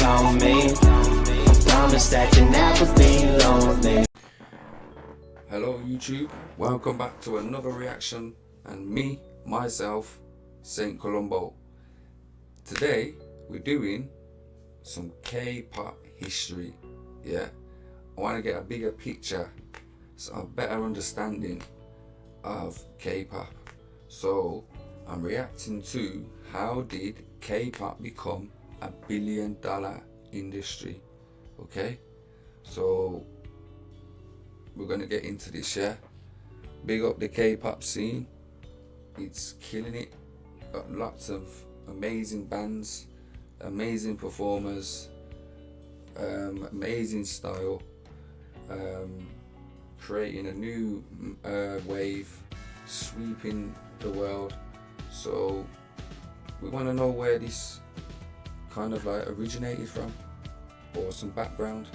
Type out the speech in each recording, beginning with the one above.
on me. Promise that you never be lonely. Hello YouTube, welcome back to another reaction and me, myself, Saint Columbo. Today we're doing some K-pop history. Yeah, I want to get a bigger picture, so a better understanding of K-pop. So I'm reacting to how did K-pop become a $1 billion industry. Okay, so we're gonna get into this. Yeah, big up the K-pop scene, it's killing it. Got lots of amazing bands, amazing performers, amazing style, creating a new wave, sweeping the world. So we want to know where this kind of like originated from, or some background.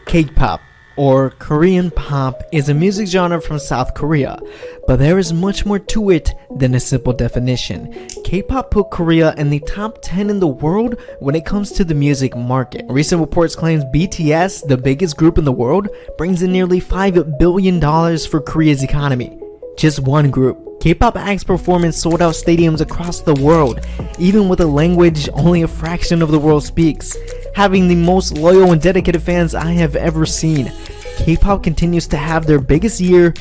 K-pop, or Korean pop, is a music genre from South Korea, but there is much more to it than a simple definition. K-pop put Korea in the top 10 in the world when it comes to the music market. Recent reports claim BTS, the biggest group in the world, brings in nearly $5 billion for Korea's economy. Just one group. K-pop acts perform in sold-out stadiums across the world, even with a language only a fraction of the world speaks, having the most loyal and dedicated fans I have ever seen. K-pop continues to have their biggest year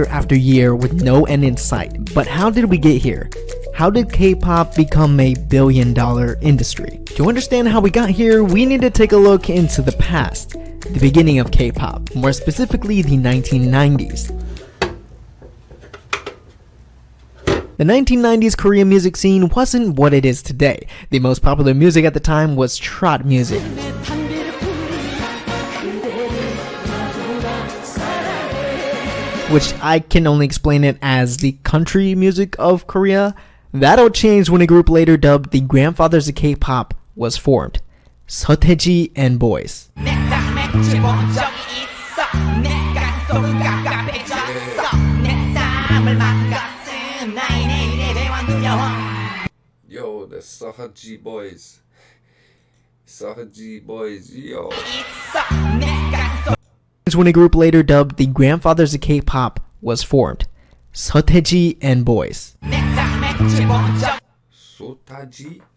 after year with no end in sight. But how did we get here? How did K-pop become a $1 billion industry? To understand how we got here, we need to take a look into the past, the beginning of K-pop, more specifically the 1990s. The 1990s Korean music scene wasn't what it is today. The most popular music at the time was trot music, which I can only explain it as the country music of Korea. That all changed when a group later dubbed the grandfathers of K-pop was formed, h.o.t and boys. Yo, the h.o.t boys. h.o.t boys, yo. When a group later dubbed the grandfathers of K-pop was formed, h.o.t and boys. h.o.t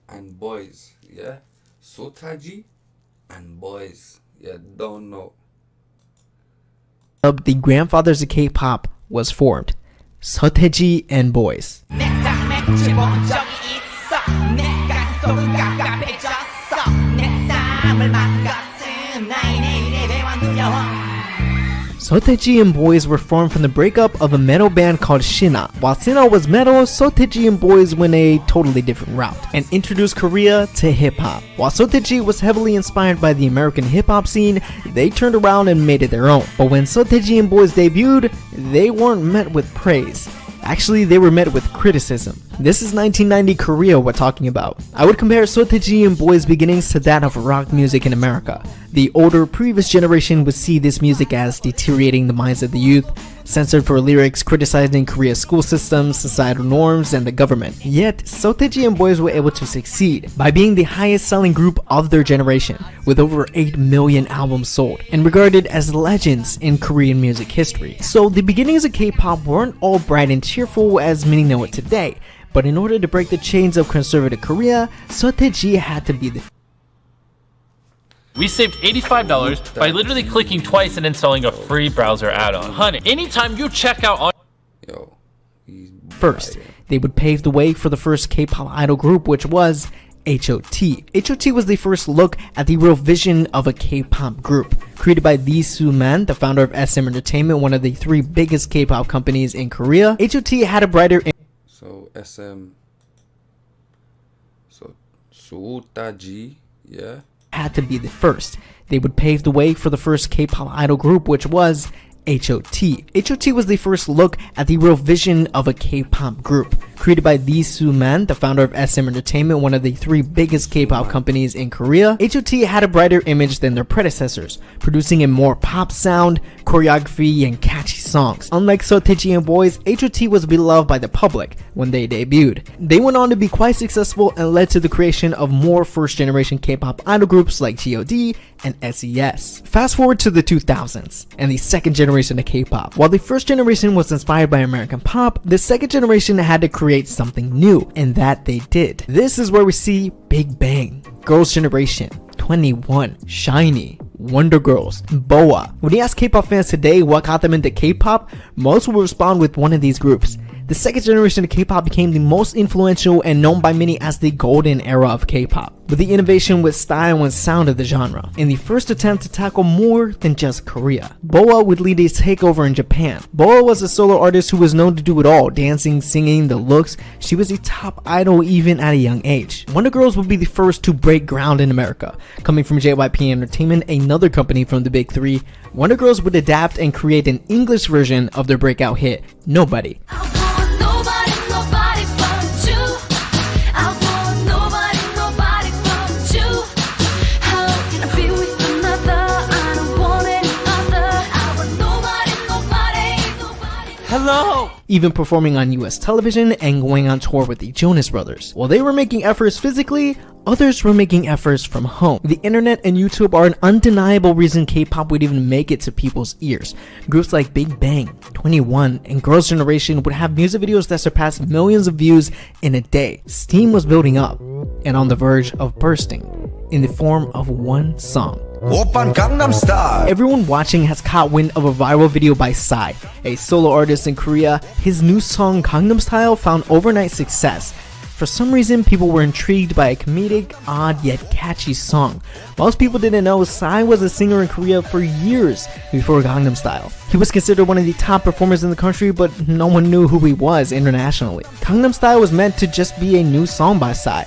and boys, yeah. h.o.t and boys, yeah. Don't know. Dubbed the grandfathers of K-pop was formed, h.o.t and boys. h.o.t and boys were formed from the breakup of a metal band called Shina. While Shina was metal, h.o.t and boys went a totally different route and introduced Korea to hip-hop. While h.o.t was heavily inspired by the American hip-hop scene, they turned around and made it their own. But when h.o.t and boys debuted, they weren't met with praise. Actually, they were met with criticism. This is 1990 Korea we're talking about. I would compare h.o.t and boys' beginnings to that of rock music in America. The older, previous generation would see this music as deteriorating the minds of the youth, censored for lyrics criticizing Korea's school systems, societal norms, and the government. Yet, h.o.t and boys were able to succeed by being the highest selling group of their generation, with over 8 million albums sold, and regarded as legends in Korean music history. So the beginnings of K-pop weren't all bright and cheerful as many know it today, but in order to break the chains of conservative Korea, h.o.t had to be the We saved $85 by literally clicking twice and installing a free browser add-on. Honey, anytime you check out on first. They would pave the way for the first K-pop idol group, which was h.o.t. h.o.t was the first look at the real vision of a K-pop group. Created by Lee Soo-man, the founder of SM Entertainment, one of the 3 biggest K-pop companies in Korea, h.o.t had a brighter SM, so h.o.t, yeah, had to be the first. They would pave the way for the first K-pop idol group, which was h.o.t. h.o.t was the first look at the real vision of a K-pop group. Created by Lee Soo-man, the founder of SM Entertainment, one of the 3 biggest K-pop companies in Korea, h.o.t had a brighter image than their predecessors, producing a more pop sound, choreography, and catchy songs. Unlike h.o.t and boys, h.o.t was beloved by the public, when they debuted. They went on to be quite successful and led to the creation of more first-generation K-pop idol groups like h.o.t. and SES. Fast forward to the 2000s and the second generation of K-pop. While the first generation was inspired by American pop, the second generation had to create something new, and that they did. This is where we see Big Bang, Girls' Generation, 21, Shiny, Wonder Girls, BoA. When you ask K-pop fans today what got them into K-pop, most will respond with one of these groups. The second generation of K-pop became the most influential and known by many as the golden era of K-pop, with the innovation with style and sound of the genre, in the first attempt to tackle more than just Korea. BoA would lead a takeover in Japan. BoA was a solo artist who was known to do it all, dancing, singing, the looks. She was a top idol even at a young age. Wonder Girls would be the first to break ground in America. Coming from JYP Entertainment, another company from the big three, Wonder Girls would adapt and create an English version of their breakout hit, Nobody. Hello! Even performing on US television and going on tour with the Jonas Brothers. While they were making efforts physically, others were making efforts from home. The internet and YouTube are an undeniable reason K-pop would even make it to people's ears. Groups like Big Bang, 21, and Girls' Generation would have music videos that surpassed millions of views in a day. Steam was building up and on the verge of bursting in the form of one song. Everyone watching has caught wind of a viral video by Psy, a solo artist in Korea. His new song Gangnam Style found overnight success. For some reason, people were intrigued by a comedic, odd yet catchy song. Most people didn't know Psy was a singer in Korea for years before Gangnam Style. He was considered one of the top performers in the country, but no one knew who he was internationally. Gangnam Style was meant to just be a new song by Psy,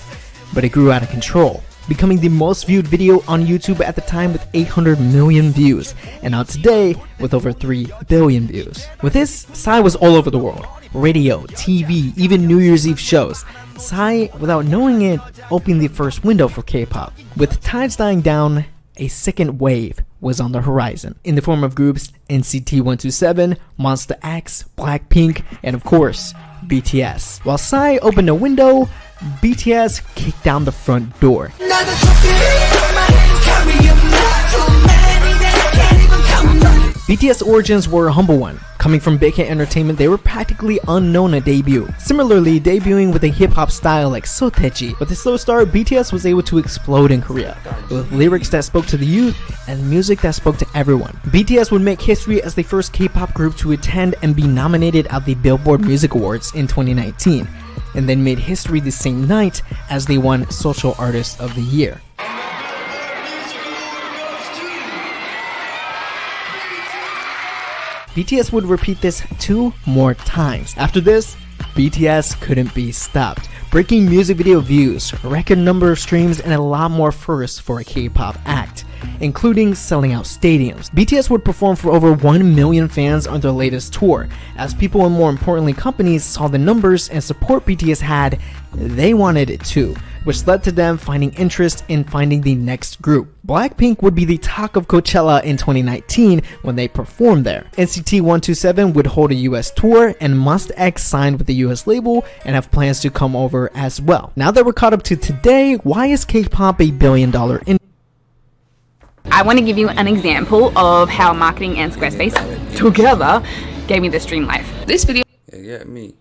but it grew out of control, becoming the most viewed video on YouTube at the time with 800 million views, and now today with over 3 billion views. With this, Psy was all over the world. Radio, TV, even New Year's Eve shows. Psy, without knowing it, opened the first window for K-pop. With tides dying down, a second wave was on the horizon, in the form of groups NCT 127, Monsta X, Blackpink, and of course, BTS. While Psy opened a window, BTS kicked down the front door. BTS origins were a humble one. Coming from Big Hit Entertainment, they were practically unknown at debut. Similarly, debuting with a hip-hop style like Soteji. With a slow start, BTS was able to explode in Korea, with lyrics that spoke to the youth and music that spoke to everyone. BTS would make history as the first K-pop group to attend and be nominated at the Billboard Music Awards in 2019, and then made history the same night as they won Social Artist of the Year. BTS would repeat this 2 more times. After this, BTS couldn't be stopped, breaking music video views, record number of streams, and a lot more firsts for a K-pop act, including selling out stadiums. BTS would perform for over 1 million fans on their latest tour. As people and more importantly companies saw the numbers and support BTS had, they wanted it too, which led to them finding interest in finding the next group. Blackpink would be the talk of Coachella in 2019 when they performed there. NCT 127 would hold a US tour, and Monsta X signed with the US label and have plans to come over as well. Now that we're caught up to today, why is K-pop a billion-dollar industry? I want to give you an example of how marketing and Squarespace together gave me this dream life. This video me.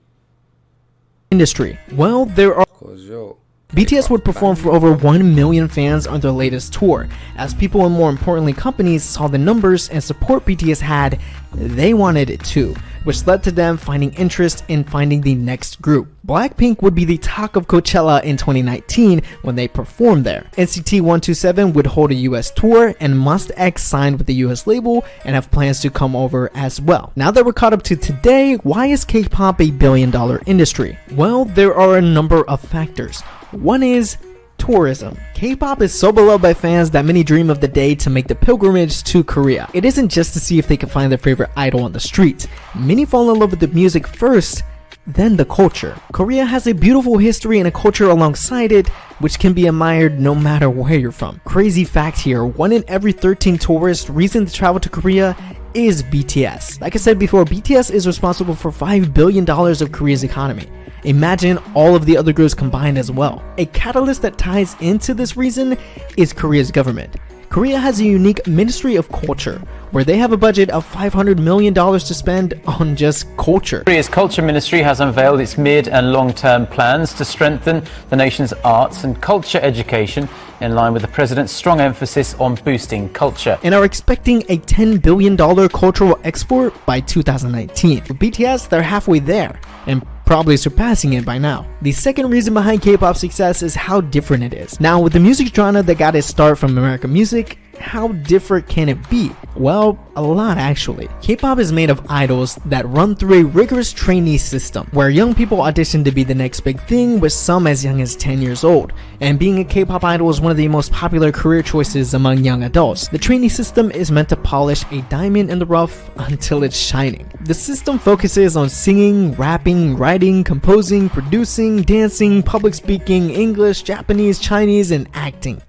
Industry. Well, there are. Cause yo, BTS would perform for over 1 million fans on their latest tour. As people and more importantly companies saw the numbers and support BTS had, they wanted it too, which led to them finding interest in finding the next group. Blackpink would be the talk of Coachella in 2019 when they performed there. NCT 127 would hold a US tour, and Monsta X signed with the US label and have plans to come over as well. Now that we're caught up to today, why is K-pop a billion-dollar industry? Well, there are a number of factors. One is tourism. K-pop is so beloved by fans that many dream of the day to make the pilgrimage to Korea. It isn't just to see if they can find their favorite idol on the street. Many fall in love with the music first, then the culture. Korea has a beautiful history and a culture alongside it, which can be admired no matter where you're from. Crazy fact here, 1 in every 13 tourists reason to travel to Korea is BTS. Like I said before, BTS is responsible for $5 billion of Korea's economy. Imagine all of the other groups combined as well. A catalyst that ties into this reason is Korea's government. Korea has a unique Ministry of Culture, where they have a budget of $500 million to spend on just culture. Korea's Culture Ministry has unveiled its mid and long-term plans to strengthen the nation's arts and culture education in line with the president's strong emphasis on boosting culture. And are expecting a $10 billion cultural export by 2019. For BTS, they're halfway there, and probably surpassing it by now. The second reason behind K-pop success is how different it is. Now, with the music genre that got its start from American music, how different can it be? Well, a lot actually. K-pop is made of idols that run through a rigorous trainee system, where young people audition to be the next big thing, with some as young as 10 years old. And being a K-pop idol is one of the most popular career choices among young adults. The trainee system is meant to polish a diamond in the rough until it's shining. The system focuses on singing, rapping, writing, composing, producing, dancing, public speaking, English, Japanese, Chinese, and acting.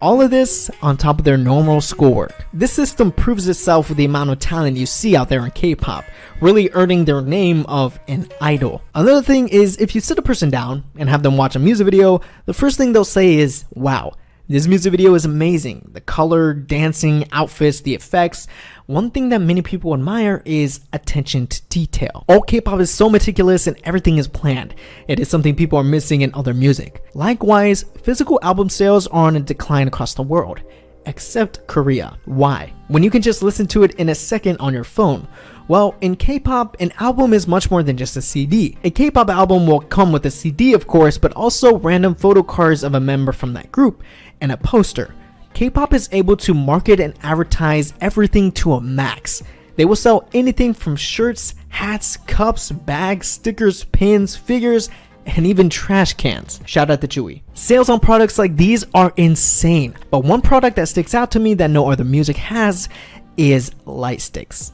All of this on top of their normal schoolwork. This system proves itself with the amount of talent you see out there in K-pop, really earning their name of an idol. Another thing is, if you sit a person down and have them watch a music video, the first thing they'll say is, wow, this music video is amazing. The color, dancing, outfits, the effects. One thing that many people admire is attention to detail. All K-pop is so meticulous and everything is planned. It is something people are missing in other music. Likewise, physical album sales are on a decline across the world, except Korea. Why? When you can just listen to it in a second on your phone. Well, in K-pop, an album is much more than just a CD. A K-pop album will come with a CD, of course, but also random photo cards of a member from that group and a poster. K-pop is able to market and advertise everything to a max. They will sell anything from shirts, hats, cups, bags, stickers, pins, figures, and even trash cans. Shout out to Chewy. Sales on products like these are insane, but one product that sticks out to me that no other music has is light sticks.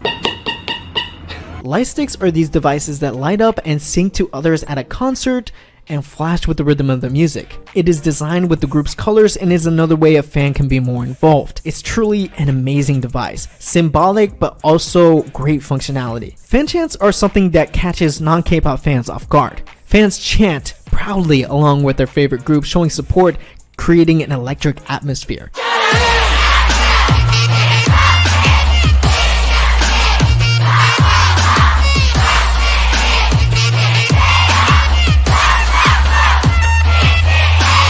Light sticks are these devices that light up and sync to others at a concert and flash with the rhythm of the music. It is designed with the group's colors and is another way a fan can be more involved. It's truly an amazing device, symbolic but also great functionality. Fan chants are something that catches non-K-pop fans off guard. Fans chant proudly along with their favorite group, showing support, creating an electric atmosphere.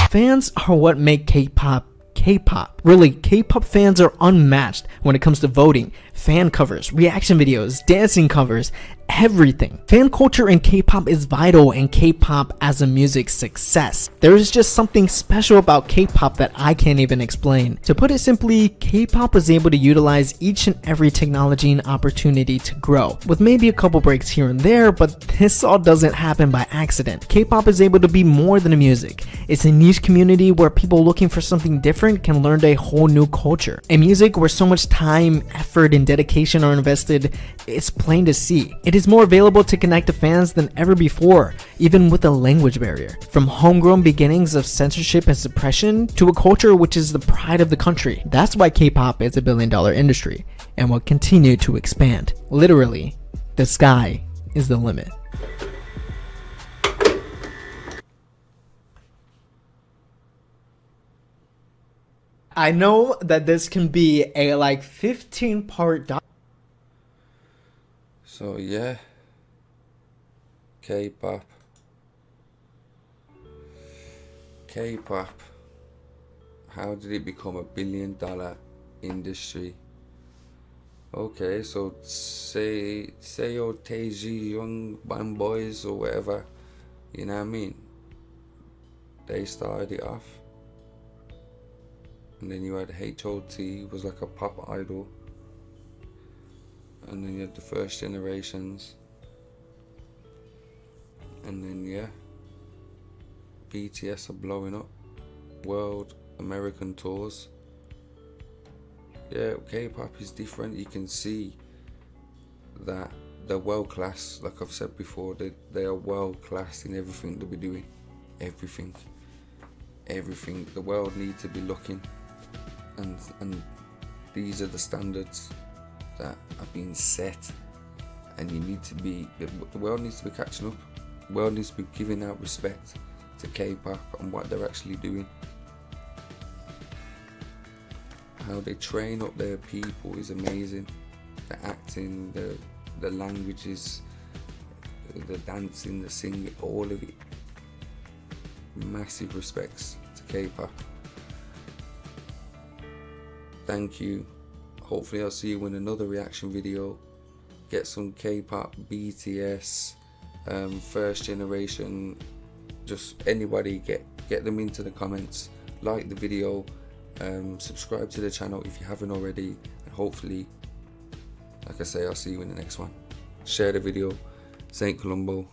Fans are what make K-pop K-pop. Really, K-pop fans are unmatched when it comes to voting, fan covers, reaction videos, dancing covers, everything. Fan culture in K-pop is vital in K-pop as a music success. There is just something special about K-pop that I can't even explain. To put it simply, K-pop was able to utilize each and every technology and opportunity to grow, with maybe a couple breaks here and there, but this all doesn't happen by accident. K-pop is able to be more than a music. It's a niche community where people looking for something different can learn a whole new culture. A music where so much time, effort, and dedication are invested, it's plain to see. It is more available to connect to fans than ever before, even with a language barrier. From homegrown beginnings of censorship and suppression to a culture which is the pride of the country. That's why K-pop is a billion-dollar industry and will continue to expand. Literally, the sky is the limit. I know that this can be a 15-part So yeah, K-pop. How did it become a billion-dollar industry? Okay, so say h.o.t, young band boys or whatever, you know what I mean? They started it off. And then you had h.o.t, was like a pop idol. And then you had the first generations. And then yeah, BTS are blowing up. World, American tours. Yeah, K-pop is different. You can see that they're world class. Like I've said before, they are world class in everything that we're doing. Everything. everything. The world needs to be looking, and these are the standards that have been set, and you need to be, the world needs to be catching up. The world needs to be giving out respect to K-pop and what they're actually doing. How they train up their people is amazing. The acting, the languages, the dancing, the singing, all of it. Massive respects to K-pop. Thank you. Hopefully I'll see you in another reaction video. Get some K-pop, BTS, first generation, just anybody, get them into the comments. Like the video, subscribe to the channel if you haven't already, and hopefully, like I say, I'll see you in the next one. Share the video. St. Columbo.